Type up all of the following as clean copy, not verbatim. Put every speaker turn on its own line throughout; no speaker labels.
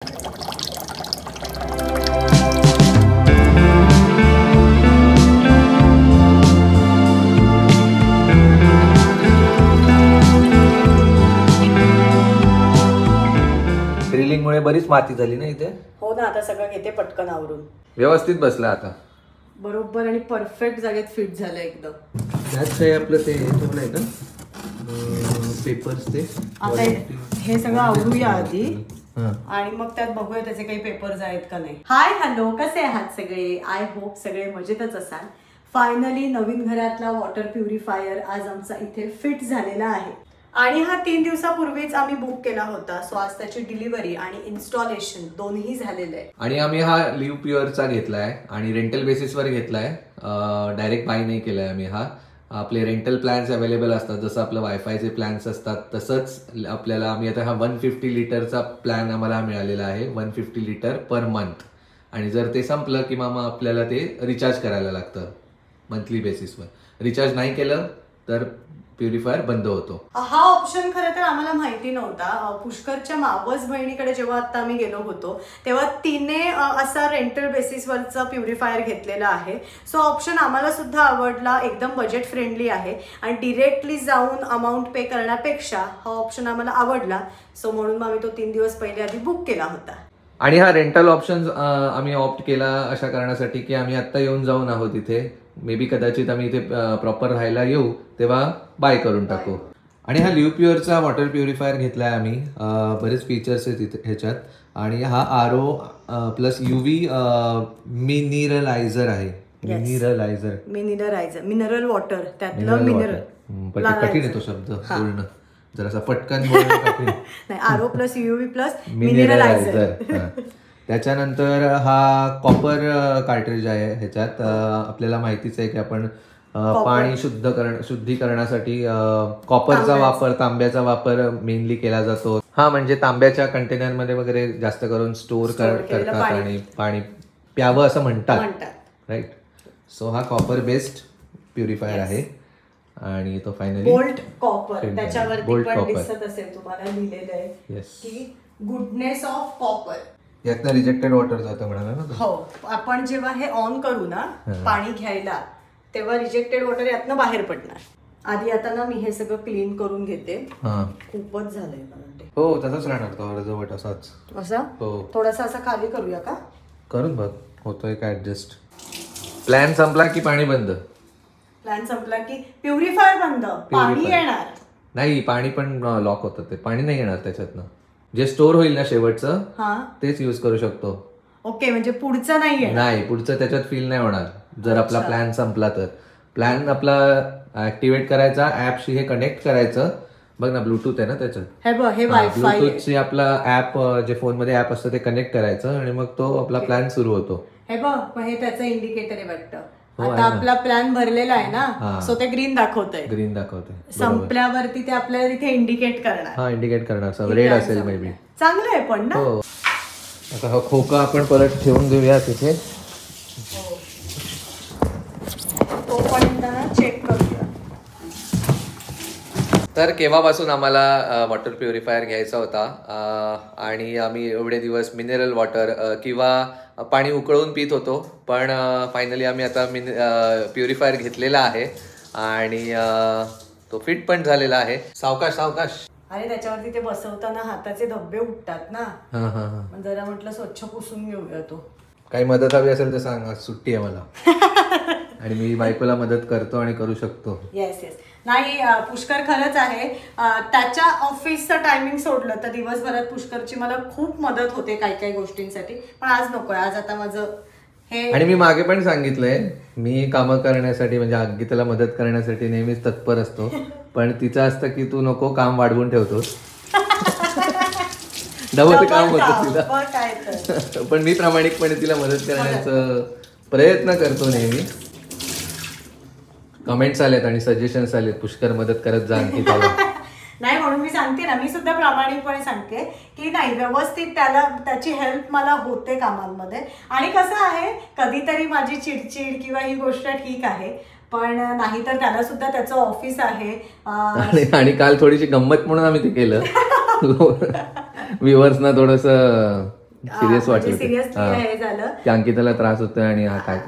ड्रिलिंगमुळे बरीच माती झाली ना इथे.
हो ना, आता सगळं घेते पटकन आवरून.
व्यवस्थित बसला आता
बरोबर आणि परफेक्ट जागेत फिट झालं एकदम.
त्यात काय आपलं ते ठेवलंय का पेपर्स ते.
आता हे सगळं आवरूया आधी आणि मग त्यात बघूया त्याचे काही पेपर्स आहेत का नाही. हाय हॅलो, कसे आहात सगळे? आय होप सगळे मजेतच असाल. फायनली नवीन घरातला वॉटर प्युरिफायर आज आमचा इथे फिट झालेला आहे आणि हा 3 दिवसापूर्वीच आम्ही बुक केला होता. सो आज त्याची डिलिव्हरी आणि इन्स्टॉलेशन दोन्ही झालेलं आहे.
आणि आम्ही हा लिव्ह प्युअरचा घेतलाय आणि रेंटल बेसिसवर घेतलाय. डायरेक्ट बाय नाही केलाय आम्ही. हा आपले रेंटल प्लॅन्स अवेलेबल असतात, जसं आपलं वायफायचे प्लॅन्स असतात तसंच आपल्याला आम्ही आता हा 150 लिटरचा प्लॅन आम्हाला मिळालेला आहे. 150 लिटर पर मंथ. आणि जर ते संपलं की मग आपल्याला ते रिचार्ज करायला लागतं मंथली बेसिसवर. रिचार्ज नाही केलं तर प्युरिफायर बंद होतो.
हा ऑप्शन खरं तर आम्हाला माहिती नव्हता. पुष्करच्या मावस बहिणीकडे जेव्हा आता आम्ही गेलो होतो तेव्हा तिने असा रेंटल बेसिसवरचा प्युरिफायर घेतलेला आहे. सो ऑप्शन आम्हाला सुद्धा आवडला. एकदम बजेट फ्रेंडली आहे आणि डिरेक्टली जाऊन अमाऊंट पे करण्यापेक्षा हा ऑप्शन आम्हाला आवडला. सो म्हणून मग आम्ही तो 3 दिवस पहिले आधी बुक केला होता.
आणि हा रेंटल ऑप्शन आम्ही ऑप्ट केला अशा कारणासाठी की आम्ही आत्ता येऊन जाऊन आहोत इथे. मे बी कदाचित आम्ही इथे प्रॉपर राहायला येऊ तेव्हा बाय करून टाकू. आणि हा लिव्ह प्युअरचा वॉटर प्युरिफायर घेतलाय आम्ही. बरेच फीचर्स आहेत इथे ह्याच्यात. आणि हा RO प्लस UV मिनरलायझर आहे.
मिनरल वॉटर, त्यातलं मिनरल.
कठीण आहे तो शब्द पूर्ण, जरासा पटकन बोलणं.
नाही, RO प्लस UV प्लस मिनरलायझर.
त्याच्यानंतर हा कॉपर कार्ट्रिज आहे. ह्याच्यात आपल्याला माहितीच आहे की आपण पाणी शुद्धीकरणासाठी कॉपरचा वापर, तांब्याचा वापर मेनली केला जातो. हा म्हणजे तांब्याच्या कंटेनरमध्ये वगैरे जास्त करून स्टोअर करतात आणि पाणी प्यावं असं म्हणतात, राईट. सो हा कॉपर बेस्ड प्युरिफायर आहे आणि तो फायनली
बोल्ट कॉपर. त्याच्यावरती पण दिसत असेल तुम्हाला लिहिलेलं आहे की गुडनेस ऑफ कॉपर.
यातनं रिजेक्टेड वॉटर जातं म्हणाला ना.
हो, आपण जेव्हा हे ऑन करू ना पाणी घ्यायला तेव्हा रिजेक्टेड वॉटर यातनं बाहेर पडणार. आधी आता ना मी हे सगळं क्लीन करून घेते. खूपच झालंय मला.
हो, तसंच राहणार तो अर्धवट असाच.
असा थोडासा असा खाली करूया का?
करून बघ होतोय का ऍडजस्ट. प्लॅन संपला की पाणी बंद.
प्लॅन संपला की प्युरिफायर बंद. पाणी येणार
नाही, पाणी पण लॉक होतं. ते पाणी नाही येणार त्याच्यातनं. जे स्टोअर होईल ना शेवटचं तेच युज करू शकतो.
ओके, म्हणजे पुढचं नाही,
पुढचं त्याच्यात फील नाही होणार जर आपला प्लॅन संपला तर. प्लॅन आपला ऍक्टिव्हेट करायचा, ऍपशी हे कनेक्ट करायचं. बघ ना, ब्लूटूथ आहे ना त्याच्यात. ब्लूटूथची आपला ऍप जे फोनमध्ये ऍप असतं ते कनेक्ट करायचं आणि मग तो आपला प्लॅन सुरू होतो.
हे बघ, हे त्याचं इंडिकेटर आहे वाटतं. आता आपला प्लॅन भरलेला आहे ना, सो ते ग्रीन दाखवतंय. संपल्यावरती ते आपल्याला तिथे इंडिकेट करणार.
इंडिकेट करणार. रेड असेल मे बी.
चांगलं आहे पण ना.
आता हा खोका आपण परत ठेवून देऊया तिथे.
तो पण चेक करूया.
तर केव्हापासून आम्हाला वॉटर प्युरिफायर घ्यायचा होता आणि आम्ही एवढे दिवस मिनरल वॉटर किंवा पाणी उकळून पित होतो. पण फायनली आम्ही आता प्युरिफायर घेतलेला आहे आणि तो फिट पण झालेला आहे. सावकाश.
अरे त्याच्यावरती ते बसवताना हाताचे धब्बे उठतात ना, जरा म्हटलं स्वच्छ पुसून घेऊया. तो
काही मदत हवी असेल तर सांग, सुट्टी आहे मला आणि मी बायकोला मदत करतो आणि करू शकतो.
येस. नाही, पुष्कर खरंच आहे. त्याच्या ऑफिसचं टायमिंग सोडलं तर दिवसभरात पुष्करची मला खूप मदत होते काही गोष्टींसाठी. पण आज नकोय. आज आता माझं हे. आणि
मी मागे पण सांगितलंय, मी कामं करण्यासाठी म्हणजे अंकिताला मदत करण्यासाठी नेहमीच तत्पर असतो. पण तिचं असतं की तू नको, काम वाढवून ठेवतोस. डबल काम होतं तिला. पण मी प्रामाणिकपणे तिला मदत करण्याचा प्रयत्न करतो नेहमी. कमेंट्स आलेत आणि सजेशन्स आलेत, पुष्कर मदत करत जा अंकिताला.
नाही, म्हणून मी सांगते ना, मी सुद्धा प्रामाणिकपणे सांगते की नाही, व्यवस्थित त्याची हेल्प मला होते कामांमध्ये. आणि कसं आहे, कधीतरी माझी चिडचिड किंवा ही गोष्ट ठीक आहे, पण नाही तर त्याला सुद्धा त्याचं ऑफिस आहे.
आणि काल थोडीशी गंमत म्हणून आम्ही ते केलं. व्ह्युअर्सना थोडंसं सिरियस वाटलं
सिरियसली हे झालं
की अंकिताला त्रास होतोय आणि हा काय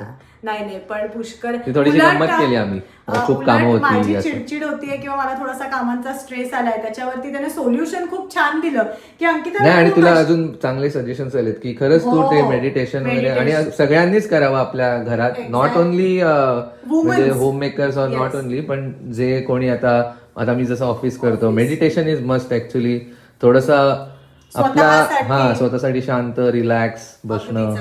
नाही पण पुष्कर
थोडीशी गंमत केली आम्ही, खूप कामं होती,
माझी चिडचिड होतीये किंवा मला थोडासा कामांचा स्ट्रेस आलाय, त्याच्यावरती त्याने सोल्युशन खूप छान दिलं की अंकिता
नाही. आणि तुला अजून चांगले सजेशन्स आलेत की खरंच तू ते मेडिटेशन वगैरे आणि सगळ्यांनीच करावं आपल्या घरात, नॉट ओनली म्हणजे home makers or not only, पण जे कोणी आता मी जसं ऑफिस करतो, मेडिटेशन इज मस्ट ऍक्च्युली. थोडंसं आपला स्वतःसाठी शांत रिलॅक्स बसणं.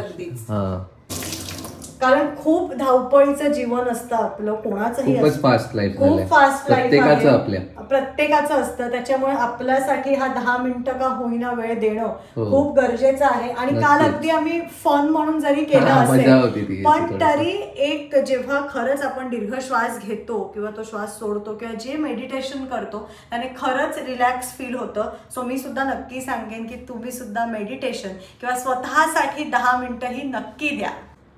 कारण खूप धावपळीचं जीवन असतं आपलं, कोणाचंही
खूपच फास्ट लाईफ,
खूप फास्ट लाईफ
आपल्या
प्रत्येकाचं असतं. त्याच्यामुळे आपल्यासाठी हा 10 मिनिटं का होईना वेळ देणं खूप गरजेचं आहे. आणि काल अगदी आम्ही फन म्हणून जरी केलं असेल, पण तरी एक जेव्हा खरंच आपण दीर्घ श्वास घेतो किंवा तो श्वास सोडतो किंवा जे मेडिटेशन करतो त्याने खरंच रिलॅक्स फील होतं. सो मी सुद्धा नक्की सांगेन की तुम्ही सुद्धा मेडिटेशन किंवा स्वतःसाठी 10 मिनिटं ही नक्की द्या.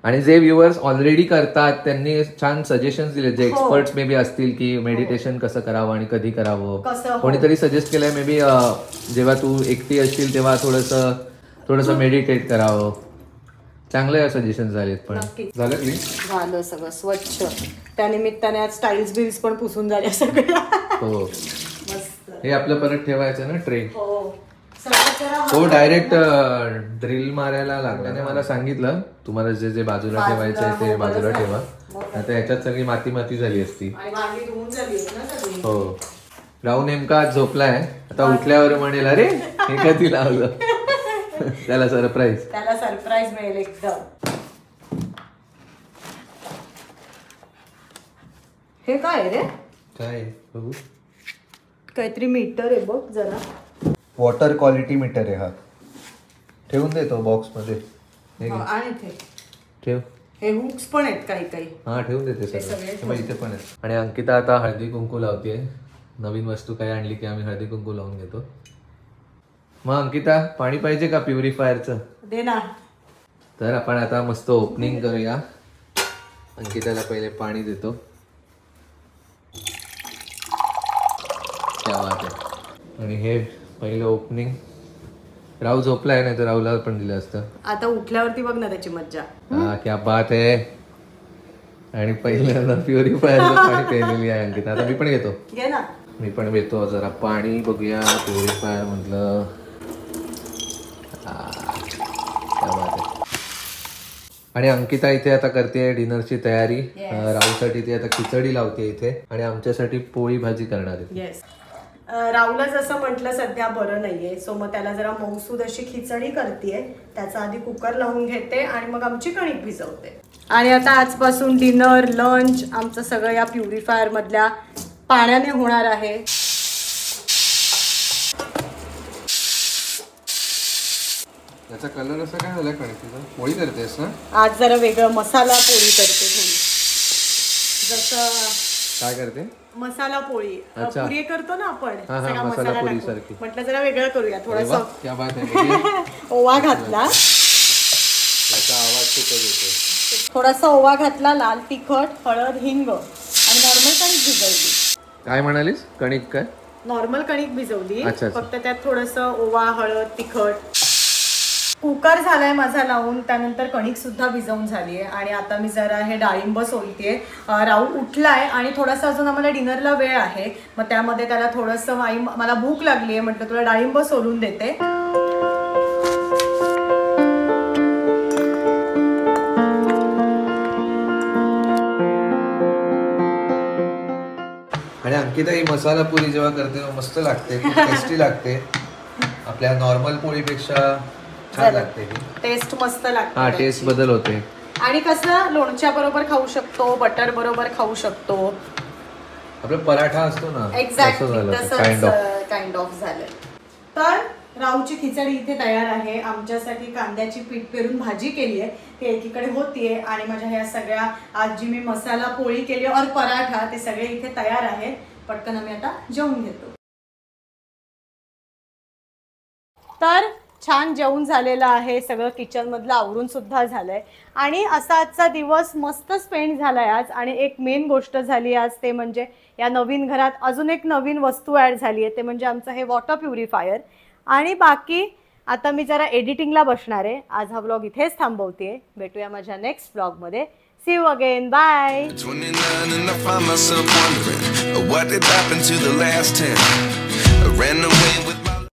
आणि जे व्ह्युअर्स ऑलरेडी करतात त्यांनी छान सजेशन्स दिले, जे एक्सपर्ट्स मे बी असतील की मेडिटेशन कसं करावं आणि कधी करावं. कोणीतरी सजेस्ट केलंय मे बी जेव्हा तू एकटी असशील तेव्हा थोडंसं मेडिटेट करावं. चांगले सजेशन झालेत. पण
झालं सगळं स्वच्छ, त्यानिमित्ताने आज स्टाईल्स बिल्स पण पुसून झाल्या सगळ्या.
हो हे आपलं परत ठेवायचं ना ट्रे.
तो
डायरेक्ट ड्रिल मारायला लागल्याने मला सांगितलं तुम्हाला जे जे बाजूला ठेवायचं आहे ते बाजूला ठेवा, आता याच्यात सगळी माती माती झाली असती. हो राहू नेमका आज झोपलाय, आता उठल्यावर म्हणेल अरे हे कधी लावलं. त्याला सरप्राईज
मिळेल एकदम. हे काय रे?
काय बघू,
काहीतरी मीटर आहे बघ जरा.
वॉटर क्वालिटी मीटर आहे हा. ठेवून देतो बॉक्स मध्ये. ठेव.
हे हुक्स पण आहेत काही.
हा ठेवून देते सगळं इथे पण आहेत. आणि अंकिता आता हळदी कुंकू लावते. नवीन वस्तू काही आणली की आम्ही हळदी कुंकू लावून घेतो. मग अंकिता पाणी पाहिजे का प्युरिफायरचं?
दे ना.
तर आपण आता मस्त ओपनिंग करूया. अंकिताला पहिले पाणी देतो. क्या बात आहे. आणि हे पहिलं ओपनिंग. राहू झोपलाय, नाही तर राहुला पण दिलं असतं.
आता उठल्यावरती बघ ना त्याची मज्जा.
हा क्या बात आहे. आणि पहिल्यांदा प्युरिफायरचं पाणी प्यायलेली आहे अंकिता. आता मी पण घेतो.
घे ना.
मी पण घेतो जरा पाणी बघूया प्युरिफायर मधलं. क्या बात आहे. आणि अंकिता इथे आता करते डिनरची तयारी. राहूसाठी ती आता खिचडी लावते इथे आणि आमच्यासाठी पोळी भाजी करणार आहे.
राहुला जसं म्हटलं सध्या बरं नाहीये, सो मग त्याला जरा मौसूद अशी खिचडी करतेय. त्याचा आधी कुकर लावून घेते आणि मग आमची कणिक भिजवते. आणि आता आजपासून डिनर लंच आमचं सगळं या प्युरिफायर मधल्या पाण्याने होणार आहे.
त्याचा कलर असा काय झाला कणिकीचा? पोळी करतेस ना
आज? जरा वेगळं मसाला पोळी करते थोडी. जसं
काय करते?
मसाला पोळी. पुरी करतो ना आपण
सगळा मसाला पोळी सारखी.
म्हटलं जरा वेगळं करूया थोडंसं.
क्या बात आहे.
ओवा घातला.
त्याचा आवाज खूपच येतो.
थोडासा ओवा घातला, लाल तिखट, हळद, हिंग आणि नॉर्मल कणिक भिजवली.
काय म्हणालीस? कणिक काय?
नॉर्मल कणिक भिजवली. फक्त त्यात थोडंसं ओवा, हळद, तिखट. कुकर झालाय माझा लावून, त्यानंतर कणिक सुद्धा भिजवून झाली आहे. आणि आता मी जरा हे डाळिंब सोलतेय. राहू उठलाय आणि थोडासा अजून आम्हाला डिनरला वेळ आहे, मग त्यामध्ये त्याला थोडंसं मला भूक लागली आहे म्हटलं तुला डाळिंब सोलून देते.
आणि अंकिता ही मसाला पुरी जेव्हा करते मस्त लागते, खूप टेस्टी लागते. आपल्या नॉर्मल पोळीपेक्षा छान लागते.
टेस्ट मस्त लागते.
हा टेस्ट बदल होते.
आणि कसं लोणच्या बरोबर खाऊ शकतो, बटर बरोबर खाऊ शकतो.
आपला पराठा असतो ना,
एक्झॅक्टली काइंड ऑफ झालं. तर राऊची खिचडी इथे तयार आहे. आमच्यासाठी कांद्याची पीठ पेरून भाजी केली आहे, ती एकीकडे होतीये. आणि माझ्या ह्या सगळ्या आज जी मी मसाला पोळी केली और पराठा ते सगळे इथे तयार आहेत. पटकन आम्ही आता जेवून घेतो. तर छान जेवण झालेलं आहे. सगळं किचन मधलं आवरून सुद्धा झालंय. आणि असा आजचा दिवस मस्त स्पेंड झालाय आज. आणि एक मेन गोष्ट झाली आज, ते म्हणजे या नवीन घरात अजून एक नवीन वस्तू ऍड झाली आहे, ते म्हणजे आमचं हे वॉटर प्युरिफायर. आणि बाकी आता मी जरा एडिटिंगला बसणार आहे. आज हा व्लॉग इथेच थांबवते. भेटूया माझ्या नेक्स्ट व्लॉगमध्ये. See you again. Bye.
29 and I find myself wondering what did happen to the last 10. I ran away with my